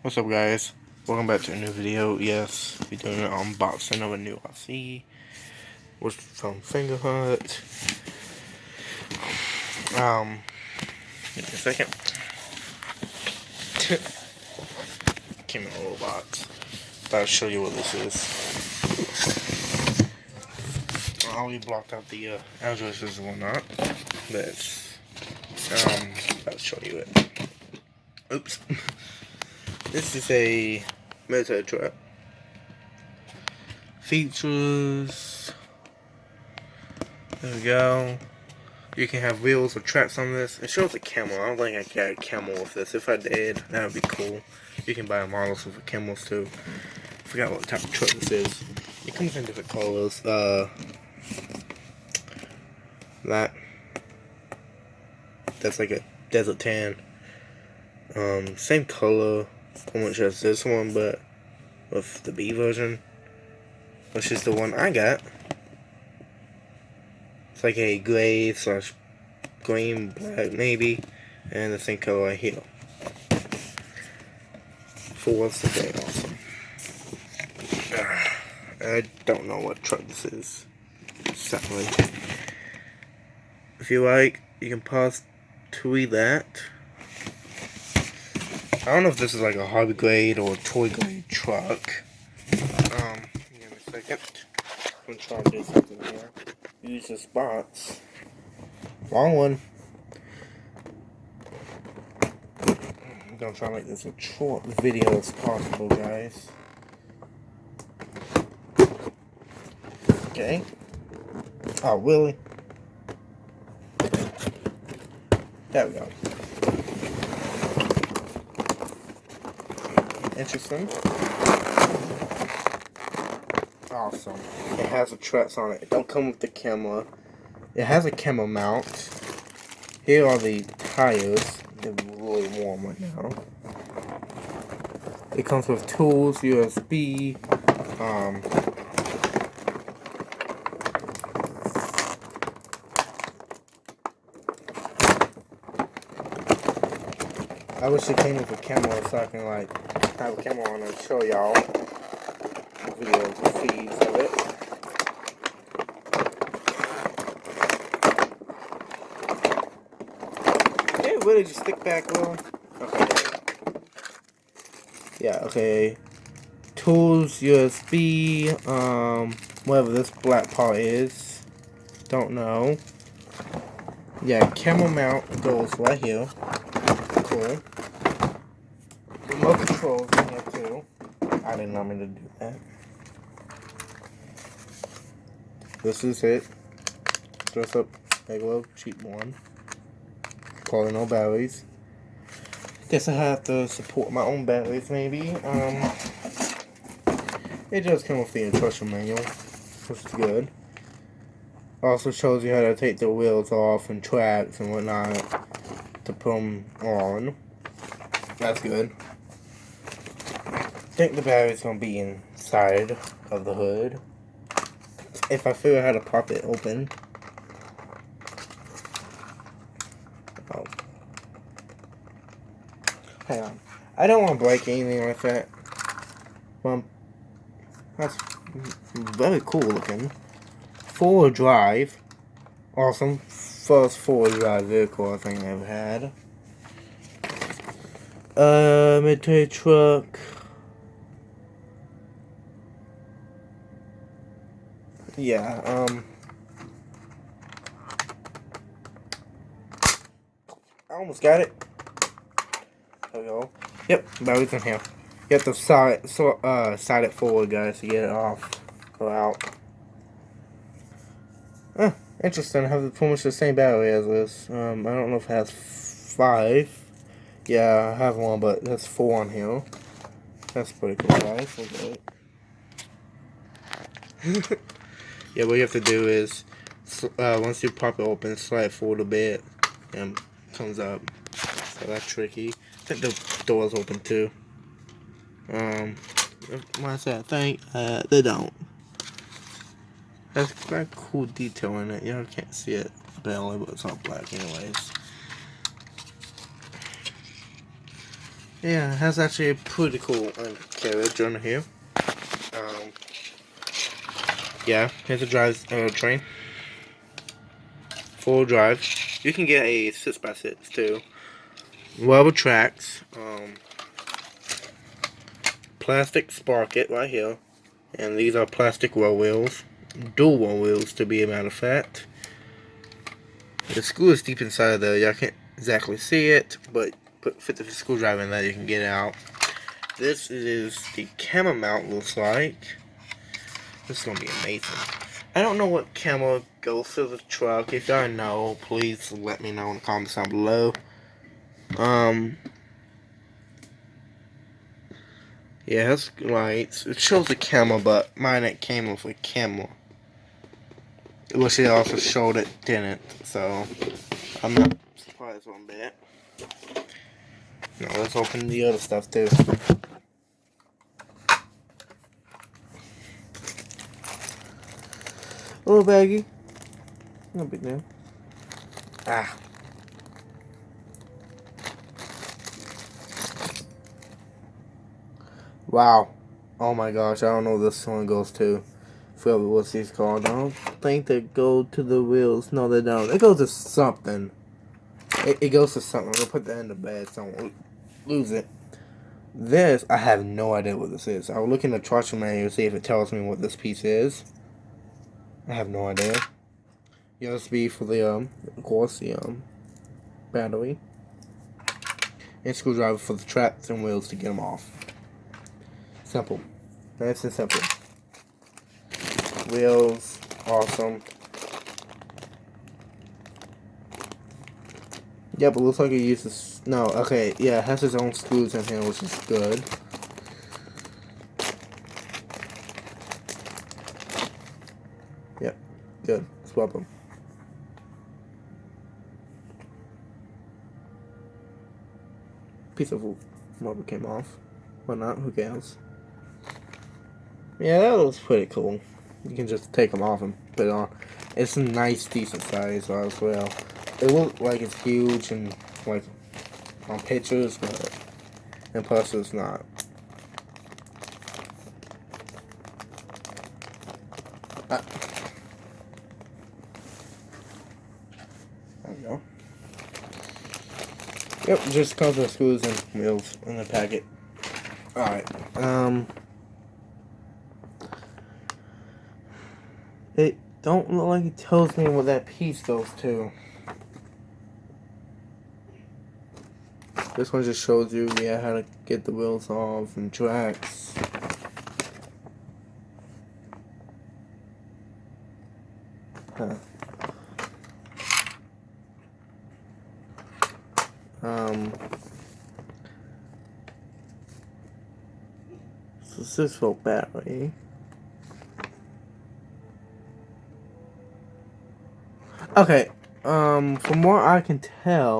What's up, guys? Welcome back to a new video. Yes, we're doing an unboxing of a new RC. Was from Finger Hut. Give me a second. Came in a little box. I'll show you what this is. I already blocked out the addresses and whatnot. But I'll show you it. Oops. This is a military truck. Features. There we go. You can have wheels or tracks on this. It shows a camel. I don't think I got a camel with this. If I did, that would be cool. You can buy models with camels too. I forgot what type of truck this is. It comes in different colors. That's like a desert tan. Same color, pretty much as this one, but with the B version, which is the one I got. It's like a gray / green, black maybe, and the same color right here. For what's the day, awesome. I don't know what truck this is. Sadly. If you like, you can pause to read that. I don't know if this is like a hobby grade or a toy grade truck. Give me a second. I'm trying to do something here. Use the spots. Wrong one. I'm gonna try to make this a short video as possible, guys. Okay. Oh, really? There we go. Interesting. Awesome. It has a truss on it. It don't come with the camera. It has a camera mount. Here are the tires. They're really warm right now. It comes with tools, USB. I wish it came with a camera so I can like have a camera on and show y'all videos and feeds of it. Did it really just stick back well? Okay. Yeah, okay. Tools, USB, whatever this black part is. Don't know. Yeah, camera mount goes right here. Cool. Remote controls in here too. I didn't know me to do that. This is it. Dress up regular cheap one. Probably no batteries. Guess I have to support my own batteries maybe. It does come with the instruction manual, which is good. Also shows you how to take the wheels off and tracks and whatnot to put them on. That's good. I think the battery's gonna be inside of the hood. If I figure out how to pop it open. Oh. Hang on. I don't want to break anything like that. That's very cool looking. 4-wheel drive. Awesome. First 4-wheel drive vehicle I think I've ever had. Military truck. Yeah, I almost got it. There we go. Yep, battery's in here. You have to side it forward, guys, to get it off. Go out. Interesting. I have pretty much the same battery as this. I don't know if it has 5. Yeah, I have one, but that's 4 on here. That's pretty cool, guys. Okay. Yeah, what you have to do is, once you pop it open, slide it forward a bit, and it comes up. So that's tricky. I think the door's open too. When I say I think, they don't. That's quite a cool detail in it. You can't see it barely, but it's all black anyways. Yeah, it has actually a pretty cool carriage on here. Yeah, here's a drive train. 4-wheel drive. You can get a 6x6 too. Rubber tracks. Plastic sprocket right here. And these are plastic roll wheels. Dual roll wheels to be a matter of fact. The screw is deep inside of there. Y'all can't exactly see it, but fit the screwdriver in there, you can get it out. This is the camera mount looks like. This is gonna be amazing. I don't know what camera goes to the truck. If y'all know, please let me know in the comments down below. Yeah, it has lights. It shows the camera, but mine it came with a camera. Which it also showed it didn't, so I'm not surprised one bit. Now let's open the other stuff too. A little baggy. No big deal. Ah. Wow. Oh my gosh, I don't know what this one goes to. Forget what these called. I don't think they go to the wheels. No, they don't. It goes to something. It goes to something. I'm gonna put that in the bed so I won't lose it. This, I have no idea what this is. I'll look in the instruction manual to see if it tells me what this piece is. I have no idea. USB for the, of course, the, battery. And screwdriver for the traps and wheels to get them off. Simple. Nice and simple. Wheels, awesome. Yep, it looks like it uses... No, okay, yeah, it has its own screws in here, which is good. Yep, good. Swap them. Piece of rubber came off. Why not? Who cares? Yeah, that looks pretty cool. You can just take them off and put it on. It's a nice, decent size as well. It looks like it's huge and like on pictures, but in person it's not. There we go. Yep, just comes with screws and wheels in the packet. Alright, it don't look like it tells me what that piece goes to. This one just shows you, yeah, how to get the wheels off and tracks. Huh. So 6-volt battery. Okay, from what I can tell,